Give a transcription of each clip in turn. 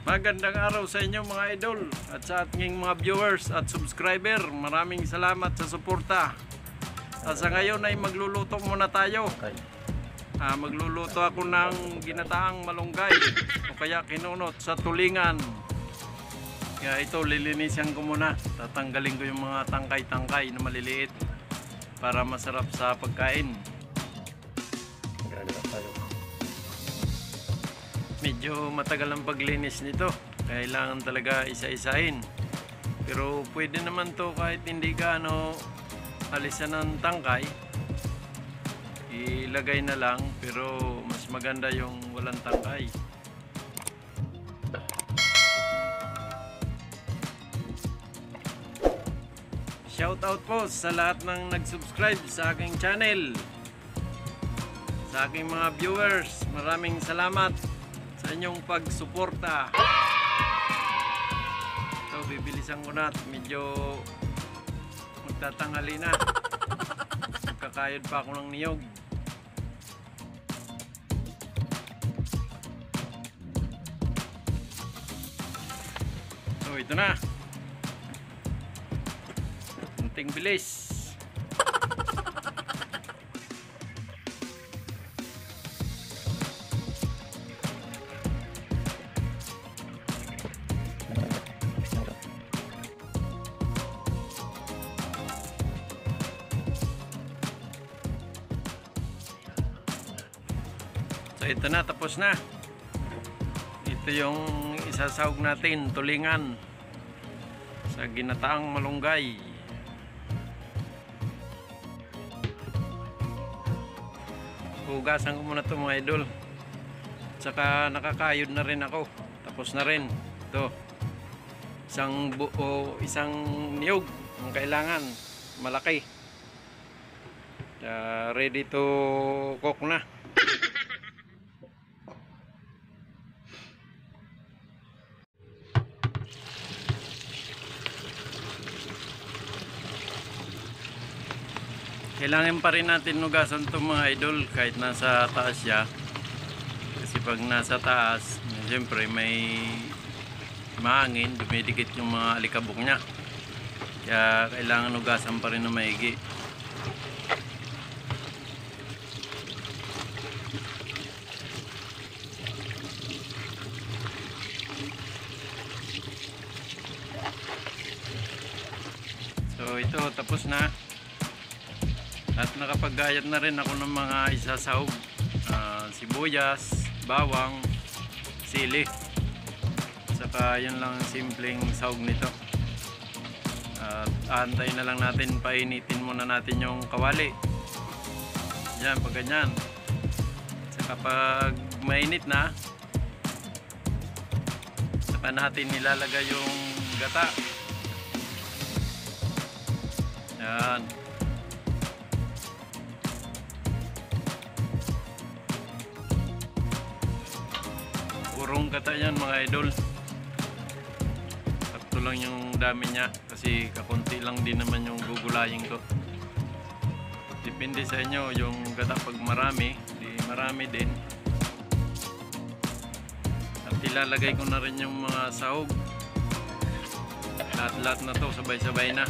Magandang araw sa inyo mga idol at sa ating mga viewers at subscriber. Maraming salamat sa suporta. At sa ngayon ay magluluto muna tayo. Magluluto ako ng ginataang malunggay o kaya kinunot sa tulingan. Kaya ito, lilinisan ko muna. Tatanggalin ko yung mga tangkay-tangkay na maliliit para masarap sa pagkain. Medyo matagal ang paglinis nito. Kailangan talaga isa-isahin. Pero pwede naman to kahit hindi ka alisan ng tangkay. Ilagay na lang, pero mas maganda yung walang tangkay. Shout out po sa lahat ng nag-subscribe sa aking channel. Sa aking mga viewers, maraming salamat sa inyong pagsuporta. Ito, bibilisan ko na at medyo magtatanghali na. Magkakayod pa ako ng niyog. So ito na, unting bilis. So ito na, tapos na. Ito yung isasawag natin, tulingan sa ginataang malunggay. Hugasan ko muna ito mga idol. Tsaka nakakayod na rin ako. Tapos na rin. Ito, isang buo, isang niyog ang kailangan, malaki. Ready to cook na. Kailangan pa rin natin nugasan itong mga idol kahit nasa taas siya. Kasi pag nasa taas, siyempre may mahangin, dumidikit yung mga alikabok niya. Kaya kailangan nugasan pa rin na maigi. So ito, tapos na. At nakapaggayat na rin ako ng mga isasahog, sibuyas, bawang, sili. Saka yun lang simpleng sahog nito. At aantayin na lang natin, painitin muna natin yung kawali. Yan, pag ganyan. Saka pag mainit na, saka natin nilalagay yung gata. Yan. Purong gata yan mga idol. Sakto lang yung dami niya kasi kakunti lang din naman yung gugulayin ko. Depende sa inyo yung gata, pag marami, di marami din. At ilalagay ko na rin yung mga sahog. Lahat-lahat na to, sabay-sabay na.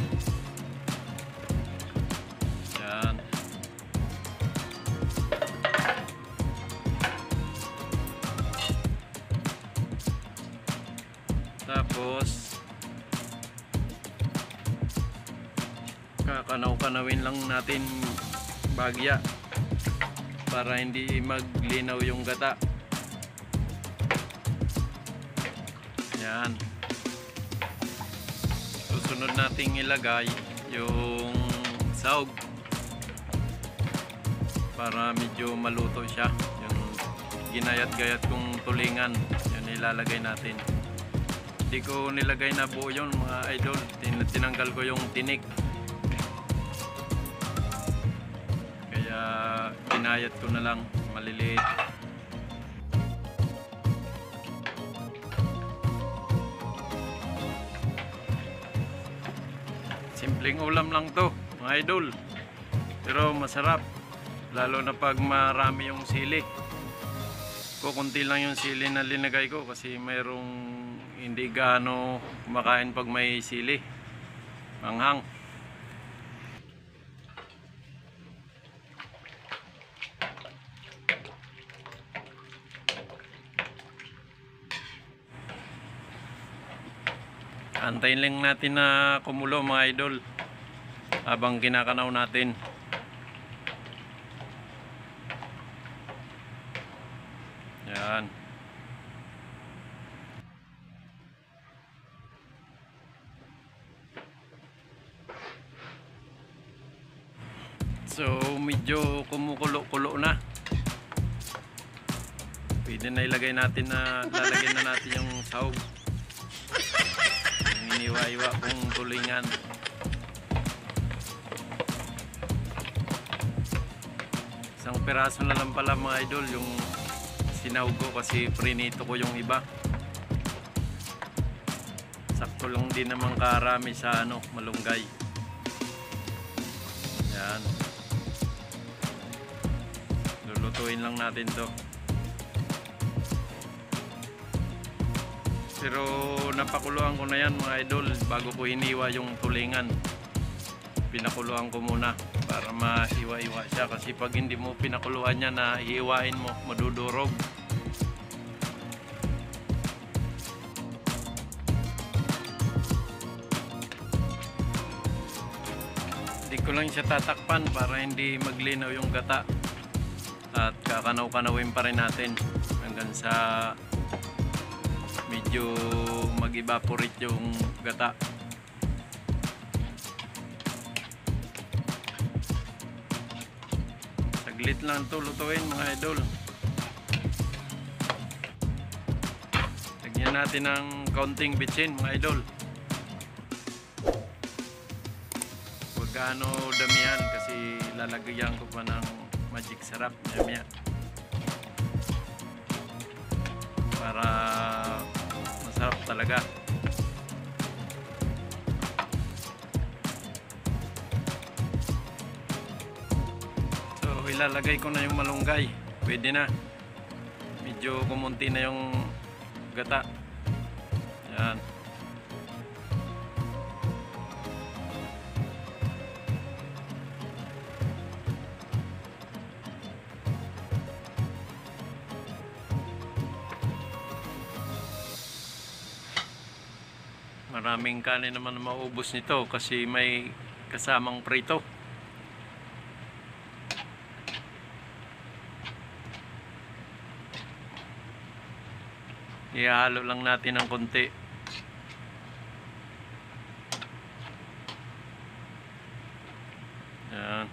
Yan. Tapos kakanaw-kanawin lang natin bagya para hindi maglinaw yung gata. Yan. Susunod nating ilagay yung sahog para medyo maluto siya. Yung ginayat-gayat kong tulingan, yun ilalagay natin. Hindi ko nilagay na buo yun mga idol. Tinanggal ko yung tinik. Kaya ginayat ko na lang maliliit. Simpleng ulam lang to mga idol. Pero masarap. Lalo na pag marami yung sili. Kukunti lang yung sili na linagay ko kasi mayroong hindi gaano kumakain pag may sili, manghang. Antayin lang natin na kumulo mga idol habang kinakanaw natin. Yan. So medyo kumukulo-kulo na. Pwede na ilagay natin lalagyan na natin yung sahog. Yung iniwa-iwa kong tulingan. Isang piraso na lang pala mga idol yung sinahog ko kasi prinito ko yung iba. Sakto lang din naman karami sa malunggay. Yan. Lulutuin lang natin to. Pero napakuluan ko na yan mga idol bago ko hiniwa yung tulingan. Pinakuluan ko muna para mahiwa-iwa siya kasi pag hindi mo pinakuluan yan na hiwain mo, madudurog. Hindi ko lang siya tatakpan para hindi maglinaw yung gata at kakanaw-kanawin pa rin natin hanggang sa medyo mag-evaporate yung gata. Saglit lang ito lutuin mga idol. Lagyan natin ng kaunting bitsin mga idol. Huwag gaano damihan kasi lalagyan ko pa ng magic sarap maya para masarap talaga. So ilalagay ko na yung malunggay. Pwede na. Medyo kumunti na yung gata. Yan. Maraming kanin naman na maubos nito kasi may kasamang prito. Ihalo lang natin ng konti. Yan.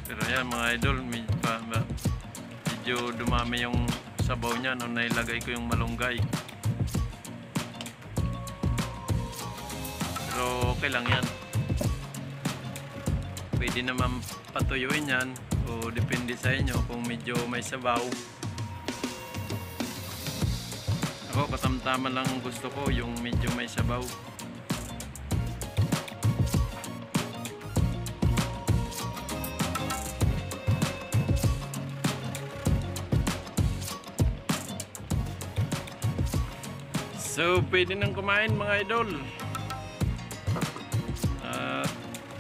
Pero yan mga idol, medyo dumami yung sabaw niya nung nailagay ko yung malunggay. Pero okay lang yan. Pwede naman patuyuin yan o depende sa inyo kung medyo may sabaw. Ako katamtaman lang gusto ko yung medyo may sabaw. So, pwede nang kumain mga idol. At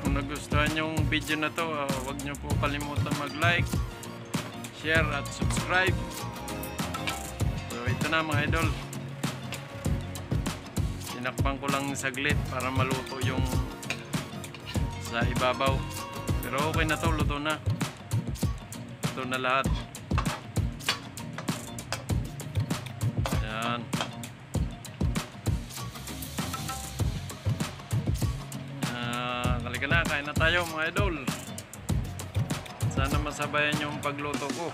kung nagustuhan yung video na to, huwag nyo po kalimutan mag-like, share at subscribe. So, ito na mga idol. Tinakpan ko lang saglit para maluto yung sa ibabaw. Pero okay na to, luto na. Luto na lahat. Yan. Halika na, kain na tayo mga idol. Sana masabayan yung pagluto ko.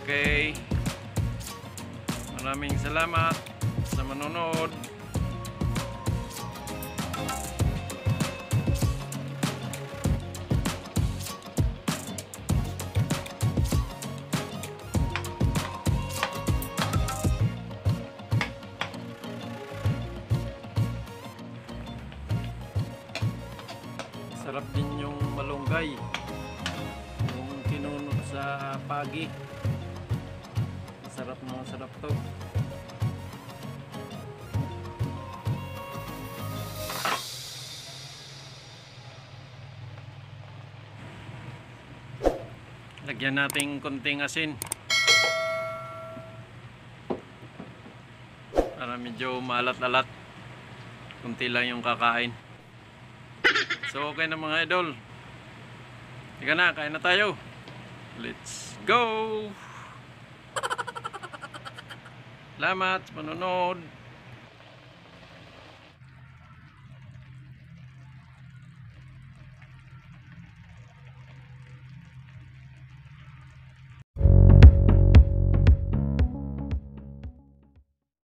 Okay. Maraming salamat sa manonood. Sarap din yung malunggay. Yung kinunot sa pagi. Sarap na sarap to. Lagyan natin konting asin para medyo maalat-alat. Kunti lang yung kakain. So okay na mga idol. Teka na, kain na tayo. Let's go! Salamat sa panonood.